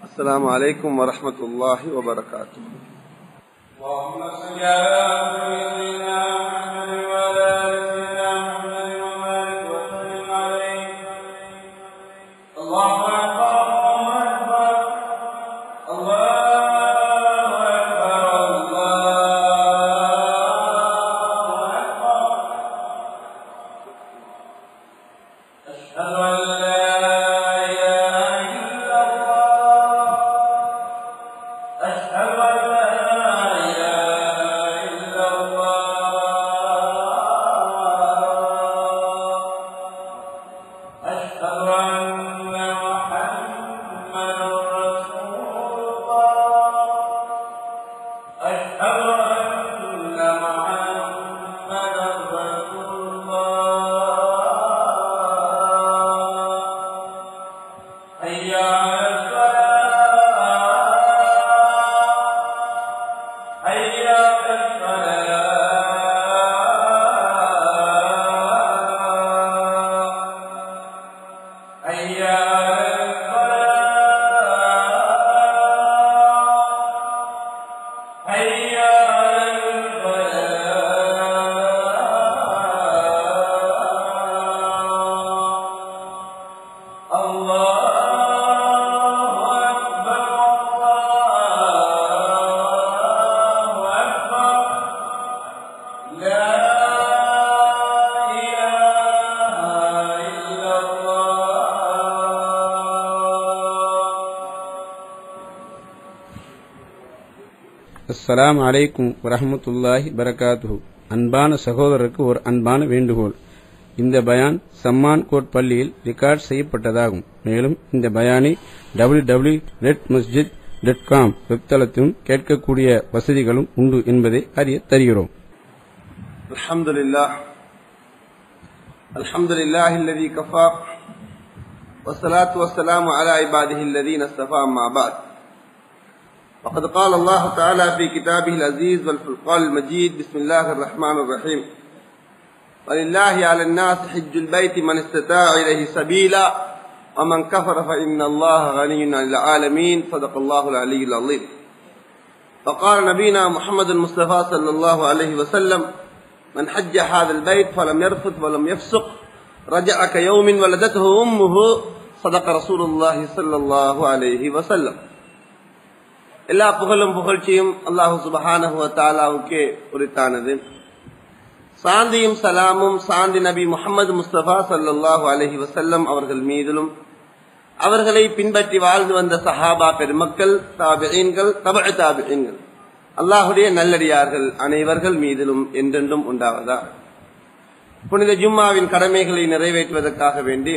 السلام عليكم ورحمة الله وبركاته. اللهم صل على سيدنا محمد وعلى آل سيدنا محمد وبارك وسلم عليه. الله أكبر الله أكبر الله أكبر. أشهد أن அஸ்ஸலாமு அலைக்கும் வரஹ்மத்துல்லாஹி பரகாத்துஹு. அன்பான சகோதரருக்கு ஒரு அன்பான வேண்டுகோள். இந்த பயான் சம்மான் கோட் பள்ளியில் ரெக்கார்ட் செய்யப்பட்டதாகும். மேலும் இந்த பயானை www.netmasjid.com வெப்தளத்திலும் கேட்கக்கூடிய வசதிகளும் உண்டு என்பதை அறிய தருகிறோம். அல்ஹம்துலில்லாஹி அல்லதி கஃபா வஸ்ஸலாத்து வஸ்ஸலாமு அலா இபாதிஹி அல்லதீன இஸ்தஃபா அம்மா பஅத். وقد قال الله تعالى في كتابه العزيز والفرقان المجيد بسم الله الرحمن الرحيم ولله على الناس حج البيت من استطاع إليه سبيلا ومن كفر فإن الله غني عن العالمين صدق الله العلي العظيم. فقال نبينا محمد المصطفى صلى الله عليه وسلم من حج هذا البيت فلم يرفث ولم يفسق رجع كيوم ولدته أمه صدق رسول الله صلى الله عليه وسلم. எல்லா புகழும் புகழ்ச்சியும் அல்லாஹு சுப்ஹானஹு வ தஆலாவுக்கே உரித்தானது. சாந்தியும் சலாமும் சாந்தி நபி முஹம்மது முஸ்தபா ஸல்லல்லாஹு அலைஹி வஸல்லம் அவர்கள் மீதிலும் அவர்களை பின்பற்றி வாழ்ந்து வந்த சஹாபா பெருமக்கள், தாபிஈன்கள், தபஅ தாபிஈன்கள், அல்லாஹ்வுடைய நல்லடியார்கள் அனைவர்கள் மீதிலும் என்றென்றும் உண்டாவதாக. புனித ஜும்மாவின் கடமைகளை நிறைவேற்றுவதற்காக வேண்டி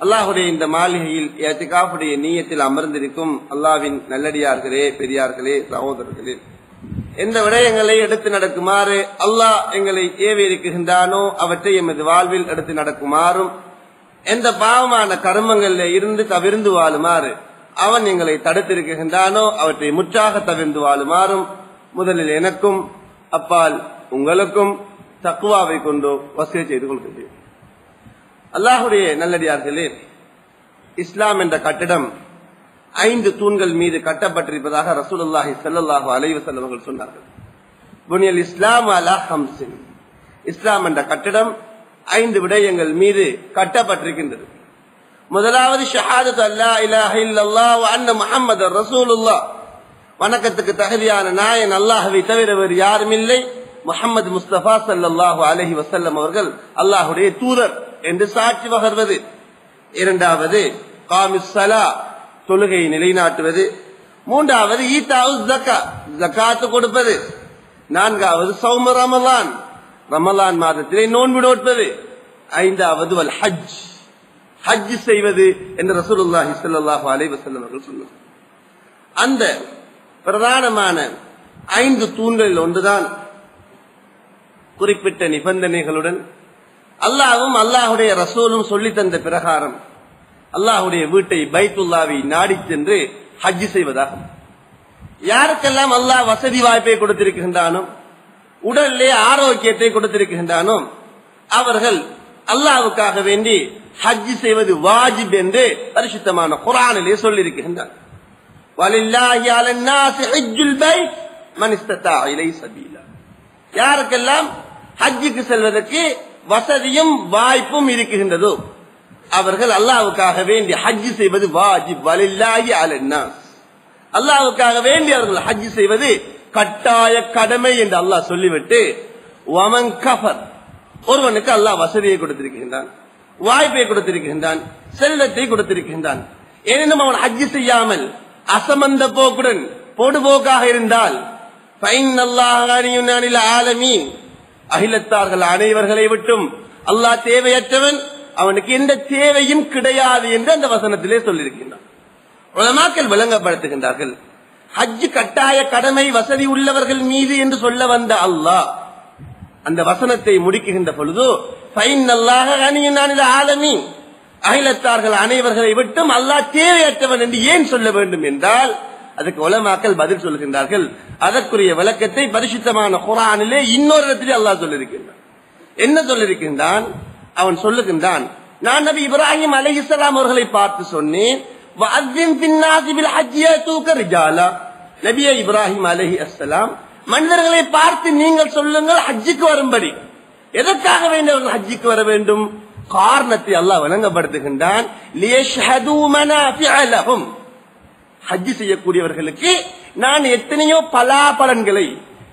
அல்லாஹுடைய இந்த மாளிகையில் இஅ்திகாஃபுடைய நிய்யத்தில் அமர்ந்திருக்கும் அல்லாஹ்வின் நல்லடியார்களே, பெரியார்களே, சகோதரர்களே, எந்த விடயங்களை எடுத்து நடக்குமாறு அல்லாஹ் எங்களை ஏவி இருக்கின்றானோ அவற்றை எமது வாழ்வில் எடுத்து நடக்குமாறும், எந்த பாவமான கர்மங்களில் இருந்து தவிர்ந்து வாழுமாறு அவன் எங்களை தடுத்திருக்கின்றானோ அவற்றை முற்றாக தவிர்ந்து வாழுமாறும் முதலில் எனக்கும் அப்பால் உங்களுக்கும் தக்வாவை கொண்டு வசிய செய்து கொள்கின்றேன். அல்லாஹுடைய நல்லடியார்களே, இஸ்லாம் என்ற கட்டிடம் 5 தூண்கள் மீது கட்டப்பட்டிருப்பதாக ரசூலுல்லாஹி ஸல்லல்லாஹு அலைஹி வஸல்லம் அவர்கள் சொன்னார்கள். புனியல் இஸ்லாம் அலா ஹம்ஸின், இஸ்லாம் என்ற கட்டிடம் 5 விடயங்கள் மீது கட்டப்பட்டிருக்கின்றது. முதலாவது ஷஹாதத்து அல்லா இலாஹ இல்லல்லாஹ் வ அன்ன முஹம்மதர் ரசூலுல்லாஹ், வணக்கத்துக்கு தகுதியான நாயன் அல்லாஹ்வை தவிர வேறு யாரும் இல்லை, முஹம்மது முஸ்தபா ஸல்லல்லாஹு அலைஹி வஸல்லம் அவர்கள் அல்லாஹ்வுடைய தூதர் என்று சாட்சி பகர்வது. இரண்டாவது காமிஸ் ஸலா, தொழுகையை நிலைநாட்டுவது. மூன்றாவது ஈதாஉஸ் ஸக்கா, ஜகாத் கொடுப்பது. நான்காவது சௌம ரமலான், ரமலான் மாதத்திலே நோன்பு நோட்பது. ஐந்தாவது வல் ஹஜ், ஹஜ் செய்வது என்று ரசூலுல்லாஹி ஸல்லல்லாஹு அலைஹி வஸல்லம் அவர்கள் சொன்னார். அந்த பிரதானமான 5 தூண்களில் ஒன்றுதான் குறிப்பிட்ட நிபந்தனைகளுடன் அல்லாஹ்வும் அல்லாஹ்வுடைய ரசூலும் சொல்லி தந்த பிரகாரம் அல்லாஹ்வுடைய வீட்டை பைத்துல்லாவை நாடி சென்று ஹஜ் செய்வதாகும். யாருக்கெல்லாம் அல்லாஹ் வசதி வாய்ப்பை கொடுத்திருக்கின்றானோ, உடலிலே ஆரோக்கியத்தை கொடுத்திருக்கின்றானோ, அவர்கள் அல்லாஹ்வுக்காக வேண்டி ஹஜ் செய்வது வாஜிப் என்று பரிசுத்தமான குர்ஆனிலே சொல்லியிருக்கின்றார். வலில்லாஹி அலன்னாஸி ஹஜ்ஜுல் பைத் மன் இஸ்ததா இலைஹி சபீலா. யாருக்கெல்லாம் ஹஜ்ஜுக்கு செல்வதற்கு வசதியும் வாய்ப்பும் இருக்கின்றதோ அவர்கள் அல்லாஹ்வுக்காக வேண்டி ஹஜ் செய்வது வாஜிப். வலில்லாஹி அலன்னாஸ், அல்லாஹ்வுக்காக வேண்டி அவர்கள் ஹஜ் செய்வது கட்டாய கடமை என்று அல்லாஹ் சொல்லிவிட்டு வமன் கஃபர், ஒருவனுக்கு அல்லாஹ் வசதியை கொடுத்திருக்கின்றான், வாய்ப்பை கொடுத்திருக்கின்றான், செல்வத்தை கொடுத்திருக்கின்றான், எனினும் அவன் ஹஜ் செய்யாமல் அசமந்த போக்குடன் பொடுபோக்காக இருந்தால் அகிலத்தார்கள் அனைவர்களை விட்டும் அல்லாஹ் தேவையற்றவன், அவனுக்கு எந்த தேவையும் கிடையாது என்று அந்த வசனத்திலே சொல்லியிருக்கின்றான். உலமாக்கள் விளங்கப்படுத்துகின்றார்கள், ஹஜ் கட்டாய கடமை வசதி உள்ளவர்கள் மீது என்று சொல்ல வந்த அல்லாஹ் அந்த வசனத்தை முடிக்குகின்ற பொழுது ஆலமீன், அகிலத்தார்கள் அனைவர்களை விட்டும் அல்லாஹ் தேவையற்றவன் என்று ஏன் சொல்ல வேண்டும் என்றால் அதுக்கு உலமாக்கள் பதில் சொல்கின்றார்கள். அதற்குரிய விளக்கத்தை பரிசுத்தமான குர்ஆனிலே இன்னொரு இடத்திலே அல்லாஹ் சொல்லியிருக்கின்றான். என்ன சொல்லியிருக்கின்றான்? அவன் சொல்லுகின்றான், நான் நபி இப்ராஹிம் அலைஹிஸ்ஸலாம் அவர்களை பார்த்து சொன்னேன், வஅذின் பின்னாஸி பில் ஹஜ்ஜி யதூக ரிஜாலா. நபியே இப்ராஹிம் அலைஹிஸ்ஸலாம், மனிதர்களை பார்த்து நீங்கள் சொல்லுங்கள் ஹஜ்ஜுக்கு வரும்படி. எதற்காக வேண்டியவர்கள் ஹஜ்ஜுக்கு வர வேண்டும்? காரணத்தை அல்லாஹ் விளங்கப்படுத்துகின்றான். லியஷ்ஹது மனாஃபிஅ லஹும், ஹஜ் செய்யக்கூடியவர்களுக்கு நான் எத்தனையோ பலாபலன்களை,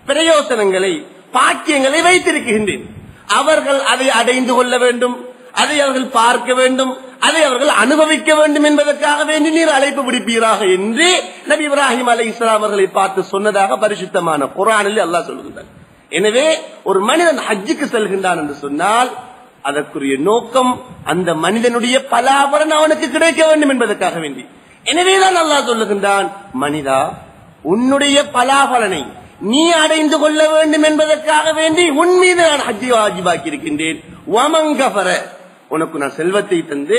பிரயோசனங்களை, பாக்கியங்களை வைத்திருக்கின்றேன். அவர்கள் அதை அடைந்து கொள்ள வேண்டும், அதை அவர்கள் பார்க்க வேண்டும், அதை அவர்கள் அனுபவிக்க வேண்டும் என்பதற்காக வேண்டி நீர் அழைப்பு விடுப்பீராக என்று நபி இப்ராஹிம் அலைஹிஸ்ஸலாம் அவர்களை பார்த்து சொன்னதாக பரிசுத்தமான குர்ஆனில் அல்லாஹ் சொல்கின்றார். எனவே ஒரு மனிதன் ஹஜ்ஜுக்கு செல்கின்றான் என்று சொன்னால் அதற்குரிய நோக்கம் அந்த மனிதனுடைய பலாபலன் அவனுக்கு கிடைக்க வேண்டும் என்பதற்காக வேண்டி. எனவேதான் அல்லாஹ் சொல்லுகின்றான், மனிதா உன்னுடைய பலாபலனை நீ அடைந்து கொள்ள வேண்டும் என்பதற்காக வேண்டி உன் மீது நான் ஹஜ்ஜை வாஜிபாக்கி இருக்கின்றேன். வமன் கஃபர, உனக்கு நான் செல்வத்தை தந்து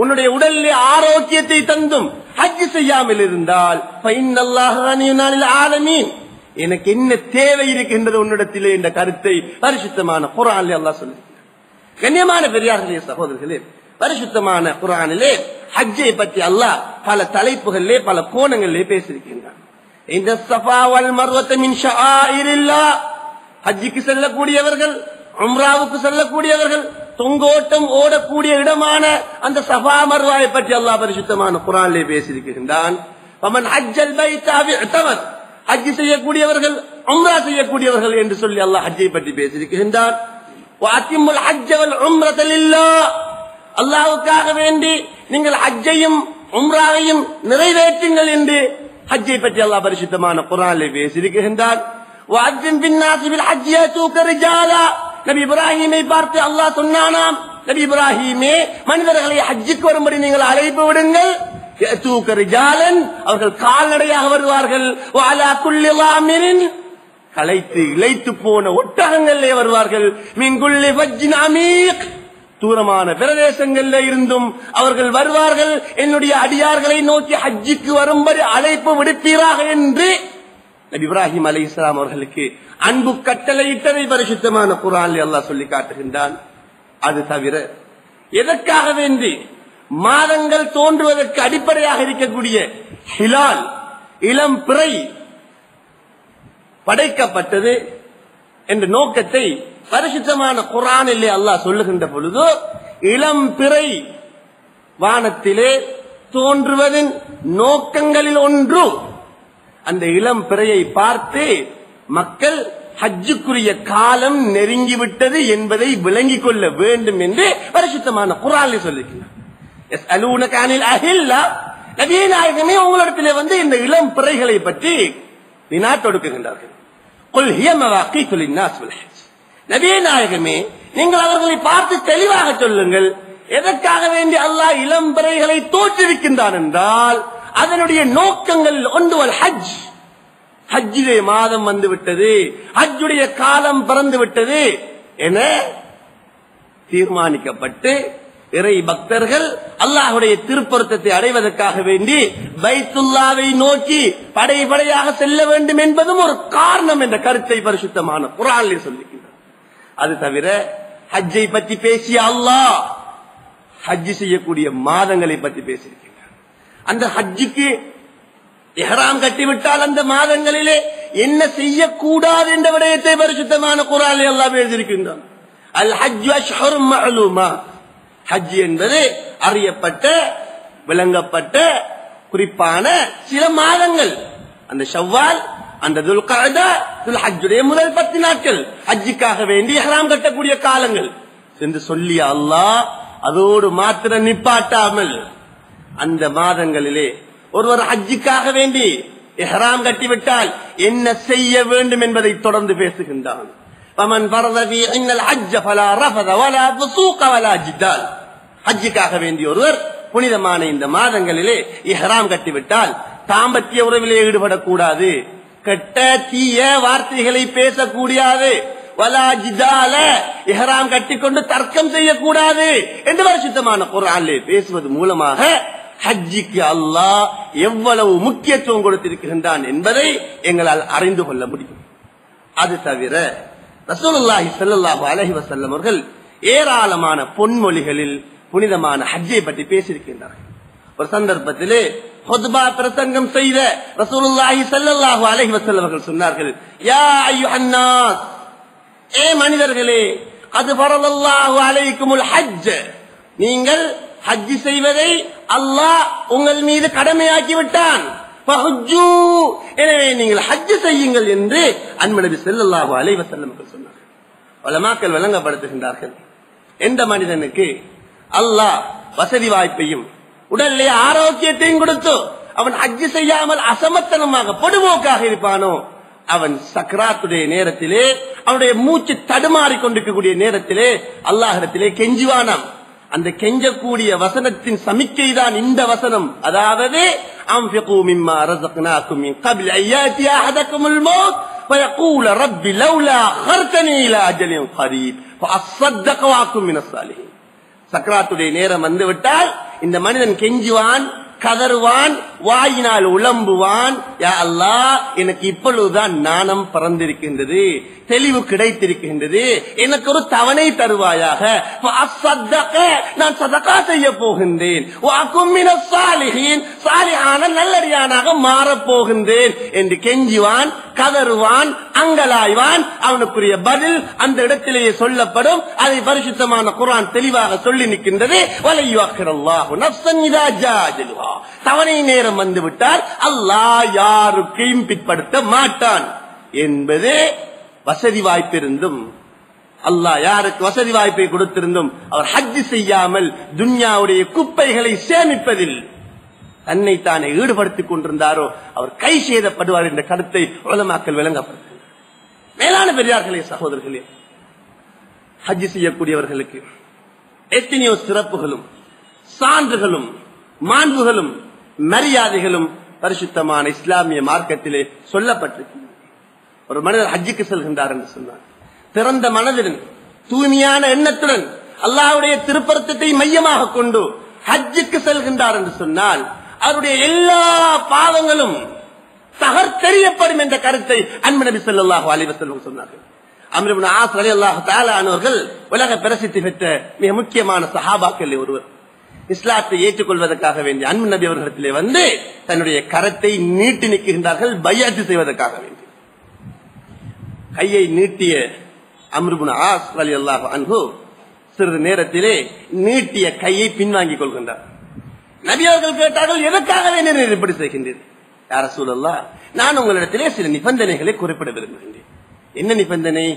உன்னுடைய உடலிலே ஆரோக்கியத்தை தந்தும் ஹஜ் செய்யாமல் இருந்தால் ஃபைன்னல்லாஹ கனியுன் அனில் ஆலமீன், எனக்கு என்ன தேவை இருக்கின்றது உன்னிடத்திலே என்ற கருத்தை பரிசுத்தமான குர்ஆனிலே அல்லாஹ் சொல்லுகிறார். கண்ணியமான பெரியார்களே, சகோதரர்களே, பரிசுத்தமான குர்ஆனிலே ஹஜ்ஜை பற்றி அல்லாஹ் பல தலைப்புகளிலே பல கோணங்களிலே பேசியிருக்கின்றான். இந்த ஸஃபா வல் மர்வத மின் ஷஆயிரில்லாஹ், ஹஜ்ஜுக்கு செல்லக்கூடியவர்கள், உம்ராவுக்கு செல்லக்கூடியவர்கள் தொங்கோட்டம் ஓடக்கூடிய இடமான அந்த ஸஃபா மர்வாவை பற்றி அல்லாஹ் பரிசுத்தமான குர்ஆனிலே பேசியிருக்கின்றான். வமன் ஹஜ்ஜல் பைத அவ்இதமர், ஹஜ் செய்யக்கூடியவர்கள், உம்ரா செய்யக்கூடியவர்கள் என்று சொல்லி அல்லாஹ் ஹஜ்ஜை பற்றி பேசியிருக்கின்றான். வஅத்திமுல் ஹஜ்ஜ வல் உம்ரத லில்லாஹ், அல்லாஹ்வுக்காக வேண்டி நீங்கள் ஹஜ்ஜையும் உம்ராவையும் நிறைவேற்றுங்கள் என்று ஹஜ்ஜை பற்றி அல்லாஹ் பரிசுத்தமான குர்ஆனிலே பேசியிருக்கின்றான். வஅத்தின் பின்னாஸி பில் ஹஜ்ஜி யதூக ரிஜாலா, நபி இப்ராஹீமை பார்த்து அல்லாஹ் சொன்னானாம், நபி இப்ராஹீமே மனிதர்களை ஹஜ்ஜுக்கு வரும்படி நீங்கள் அழைப்பு விடுங்கள். யதூக ரிஜாலன், அவர்கள் கால்நடையாக வருவார்கள். வஅலா குல்லி லாமிரின், களைத்து இளைத்து போன ஒட்டகங்களிலே வருவார்கள். மின் குல்லி ஃபஜ்ஜின் அமீக், தூரமான பிரதேசங்களில் இருந்தும் அவர்கள் வருவார்கள். என்னுடைய அடியார்களை நோக்கி ஹஜ்ஜுக்கு வரும்படி அழைப்பு விடுப்பீராக என்று நபி இப்ராஹிம் அலைஹிஸ்ஸலாம் அவர்களுக்கு அன்பு கட்டளையிட்டதை பரிசுத்தமான குர்ஆனில் அல்லாஹ் சொல்லி காட்டுகின்றான். அது தவிர எதற்காக வேண்டி மாதங்கள் தோன்றுவதற்கு அடிப்படையாக இருக்கக்கூடிய ஹிலால், இளம் பிறை படைக்கப்பட்டது என்ற நோக்கத்தை பரிசுத்தமான குர்ஆனிலே அல்லாஹ் சொல்லுகின்ற பொழுது, இளம் பிறை வானத்திலே தோன்றுவதின் நோக்கங்களில் ஒன்று அந்த இளம் பிறையை பார்த்து மக்கள் ஹஜ்ஜுக்குரிய காலம் நெருங்கிவிட்டது என்பதை விளங்கிக் கொள்ள வேண்டும் என்று பரிசுத்தமான குர்ஆனில் சொல்லியிருக்கிறார். யஸ்அலூனக அனில் அஹில்லா, நபியே நாயகமே உங்களிடத்திலே வந்து இந்த இளம் பிறைகளை பற்றி வினா தொடுக்குகின்றார்கள். குல் ஹிய மவாகீது லின்னாஸ் வல் ஹஜ், நபியே நாயகமே நீங்கள் அவர்களை பார்த்து தெளிவாக சொல்லுங்கள், எதற்காக வேண்டி அல்லாஹ் இளம் பிறைகளை தோற்றுவிக்கின்றான் என்றால் அதனுடைய நோக்கங்கள் ஒன்று ஹஜ். ஹஜ்ஜிலே மாதம் வந்து விட்டது, ஹஜ்ஜுடைய காலம் பிறந்து விட்டது என தீர்மானிக்கப்பட்டு இறை பக்தர்கள் அல்லாஹ்வுடைய திருப்பொருத்தத்தை அடைவதற்காக வேண்டி பைத்துல்லாவை நோக்கி படையாக செல்ல வேண்டும் என்பதும் ஒரு காரணம் என்ற கருத்தை பரிசுத்தமான குர்ஆனில் சொல்லியிருக்கிறார். அது தவிர ஹஜ்ஜை பற்றி பேசிய அல்லாஹ் ஹஜ் செய்யக்கூடிய மாதங்களை பற்றி பேசியிருக்கிறார். அந்த ஹஜ்ஜுக்கு இஹ்ராம் கட்டிவிட்டால் அந்த மாதங்களிலே என்ன செய்யக்கூடாது என்ற விடயத்தை பரிசுத்தமான குர்ஆனில் அல்லாஹ் எழுதியிருக்கின்றான். அல் ஹஜ் அஷ்ஹுரும் மஅலூமாத். ஹஜ் என்பது அறியப்பட்ட விளங்கப்பட்ட குறிப்பான சில மாதங்கள். அந்த ஷவ்வால், அந்த துல்கஅதா, துல்ஹஜ்ஜுடைய முதல் 10 நாட்கள் ஹஜ்ஜுக்காக வேண்டி இஹ்ராம் கட்டக்கூடிய காலங்கள் என்று சொல்லி அல்லாஹ் அதோடு மாத்திரம் நிப்பாட்டாமல் அந்த மாதங்களிலே ஒருவர் ஹஜ்ஜுக்காக வேண்டி இஹ்ராம் கட்டிவிட்டால் என்ன செய்ய வேண்டும் என்பதை தொடர்ந்து பேசுகின்றான். فمن فرض فيهن الحج فلا رفث ولا فسوق ولا جدال. ஹஜ்ஜுக்காக வேண்டிய ஒருவர் புனிதமான இந்த மாதங்களிலே இஹ்ராம் கட்டிவிட்டால் தாம்பத்திய உறவிலே ஈடுபடக்கூடாது, கெட்ட தீய வார்த்தைகளை பேசக்கூடாது, வலா ஜிதால இஹ்ராம் கட்டிக்கொண்டு தர்க்கம் செய்யக்கூடாது என்று பரிசுத்தமான குர்ஆனிலே பேசுவது மூலமாக ஹஜ்ஜுக்கு அல்லாஹ் எவ்வளவு முக்கியத்துவம் கொடுத்திருக்கின்றான் என்பதை எங்களால் அறிந்து கொள்ள முடியும். அது தவிர ரசூலுல்லாஹி ஸல்லல்லாஹு அலைஹி வஸல்லம் அவர்கள் ஏராளமான பொன்மொழிகளில் புனிதமான ஹஜ்ஜை பற்றி பேசியிருக்கின்றார்கள். ஒரு சந்தர்ப்பத்திலே ஹுத்பா பிரசங்கம் செய்த ரசூலுல்லாஹி ஸல்லல்லாஹு அலைஹி வஸல்லம் அவர்கள் சொன்னார்கள், யா அய்யுஹன் நாஸ், ஏ மனிதர்களே, கத் ஃபரலல்லாஹு அலைக்குமுல் ஹஜ், நீங்கள் ஹஜ் செய்வதை அல்லாஹ் உங்கள் மீது கடமையாக்கி விட்டான். ஃபஹஜ்ஜு, எனவே நீங்கள் ஹஜ் செய்யுங்கள் என்று அன்பின் நபி ஸல்லல்லாஹு அலைஹி வஸல்லம் சொன்னார்கள். உலமாக்கள் விளங்கப்படுத்துகின்றார்கள், எந்த மனிதனுக்கு அல்லாஹ் வசதி வாய்ப்பையும் உடலிலே ஆரோக்கியத்தையும் கொடுத்து அவன் ஹஜ் செய்யாமல் அசமத்தனமாக பொடுபோக்காக இருப்பானோ, அவன் சக்ராத்துடைய நேரத்திலே, அவனுடைய மூச்சு தடுமாறிக் கொண்டிருக்கக்கூடிய நேரத்திலே அல்லாஹ்விடத்திலே கெஞ்சுவானாம். அந்த கெஞ்சக்கூடிய வசனத்தின் சமிக்கை தான் இந்த வசனம். அதாவது அன்ஃபிகு மிம்மா ரஸக்னாகும் மின் கப்ல் அய்யாதி அஹதகுமுல் மௌத் ஃபயகூல ரப்பி லவ்லா அഖர்தனி இலா அஜலின் கரீப் ஃபஅஸ்ஸதக வஅகும் மினஸ் ஸாலிஹீன். சக்ராத்துடைய நேரம் வந்துவிட்டால் இந்த மனிதன் கெஞ்சுவான், கதறுவான், வாயினால் உளம்புவான், யா அல்லாஹ், எனக்கு இப்பொழுதுதான் ஞானம் பிறந்திருக்கின்றது, தெளிவு கிடைத்திருக்கின்றது, எனக்கு ஒரு தவணை தருவாயாக, நான் சதகா செய்ய போகின்றேன், சாலிஹான நல்லடியானாக மாறப் போகின்றேன் என்று கெஞ்சுவான், கதறுவான், அங்கலாய்வான். அவனுக்குரிய பதில் அந்த இடத்திலேயே சொல்லப்படும். அதை பரிசுத்தமான குர்ஆன் தெளிவாக சொல்லி நிற்கின்றது. வலையுஅக்கிரல்லாஹு நஃப்ஸன் இதா ஜாஅ அஜலுஹா. தவணை நேரம் வந்துவிட்டால் அல்லாஹ் யாருக்கையும் பிற்படுத்த மாட்டான் என்பது வசதி வாய்ப்பிருந்தும், அல்லாஹ் யாருக்கு வசதி வாய்ப்பை கொடுத்திருந்தும் அவர் ஹஜ் செய்யாமல் துன்யாவுடைய குப்பைகளை சேமிப்பதில் தன்னைத்தானே ஈடுபடுத்திக் கொண்டிருந்தாரோ அவர் கை செய்தப்படுவார் என்ற கருத்தை உலமாக்கள் விளங்கப்படுத்த. மேலான பெரியார்களே, சகோதரர்களே, ஹஜ் செய்யக்கூடியவர்களுக்கு எத்தனையோ சிறப்புகளும் சான்றுகளும் மாண்புகளும் மரியாதைகளும் பரிசுத்தமான இஸ்லாமிய மார்க்கத்திலே சொல்லப்பட்டிருக்கிறது. ஒரு மனிதர் ஹஜ்ஜுக்கு செல்கின்றார் என்று சொன்னார், திறந்த மனதுடன் தூய்மையான எண்ணத்துடன் அல்லாஹ்வுடைய திருப்பரத்தை மையமாக கொண்டு ஹஜ்ஜுக்கு செல்கின்றார் என்று சொன்னால் அவருடைய எல்லா பாவங்களும் தகர்த்தெறியப்படும் என்ற கருத்தை அன்பின் நபி ஸல்லல்லாஹு அலைஹி வஸல்லம் சொன்னார்கள். அம்ர் இப்னு ஆஸ் ரலியல்லாஹு தஆலா அன்ஹு உலக பிரசித்தி பெற்ற மிக முக்கியமான சஹாபாக்கள் ஒருவர். இஸ்லாத்தை ஏற்றுக்கொள்வதற்காக வேண்டி அன்பின் நபி அவர்களிடத்திலே வந்து தன்னுடைய கரத்தை நீட்டி நிற்கின்றார்கள், பைஅத் செய்வதற்காக வேண்டி. கையை நீட்டிய அம்ர் இப்னு ஆஸ் ரலியல்லாஹு அன்ஹு சிறிது நேரத்திலே நீட்டிய கையை பின்வாங்கிக் கொள்கின்றார். நபி அவர்கள் கேட்டார்கள், எதற்காக வேண்டி இப்படி செய்கின்றீர்கள்? யா ரசூலல்லாஹ், நான் உங்களிடத்திலே சில நிபந்தனைகளை குறிப்பிட விரும்புகின்றேன். என்ன நிபந்தனை?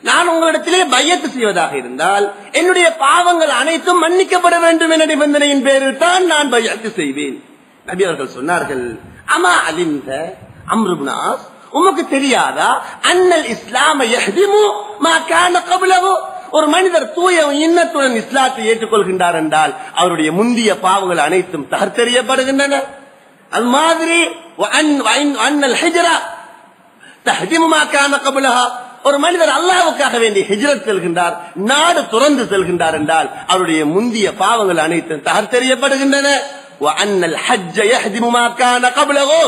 நான் உங்களிடத்திலே பைஅத் செய்வதாக இருந்தால் என்னுடைய பாவங்கள் அனைத்தும் மன்னிக்கப்பட வேண்டும் என்ற நிபந்தனையின் பேரில் தான் நான் பைஅத் செய்வேன். நபி அவர்கள் சொன்னார்கள், அமா அலிம்த அம்ர் இப்னு ஆஸ், உமக்கு தெரியாதா அன்னல் இஸ்லாம யஹ்திமு மா கான கப்லஹு, ஒரு மனிதர் தூய இன்னத்துடன் இஸ்லாத்தை ஏற்றுக்கொள்கின்றார் என்றால் அவருடைய முந்திய பாவங்கள் அனைத்தும் தகர்த்தெறியப்படுகின்றன. அது மாதிரி அன்னல் ஹிஜ்ரா தஹ்திமு மா கான கப்லஹா, ஒரு மனிதர் அல்லாஹ்வுக்காக வேண்டி ஹிஜ்ரத் செல்கின்றார், நாடு துறந்து செல்கின்றார் என்றால் அவருடைய முந்திய பாவங்கள் அனைத்தும் தகர்த்தெறியப்படுகின்றன. வஅன்னல் ஹஜ்ஜ யஹ்திமு மா கான கப்லஹு,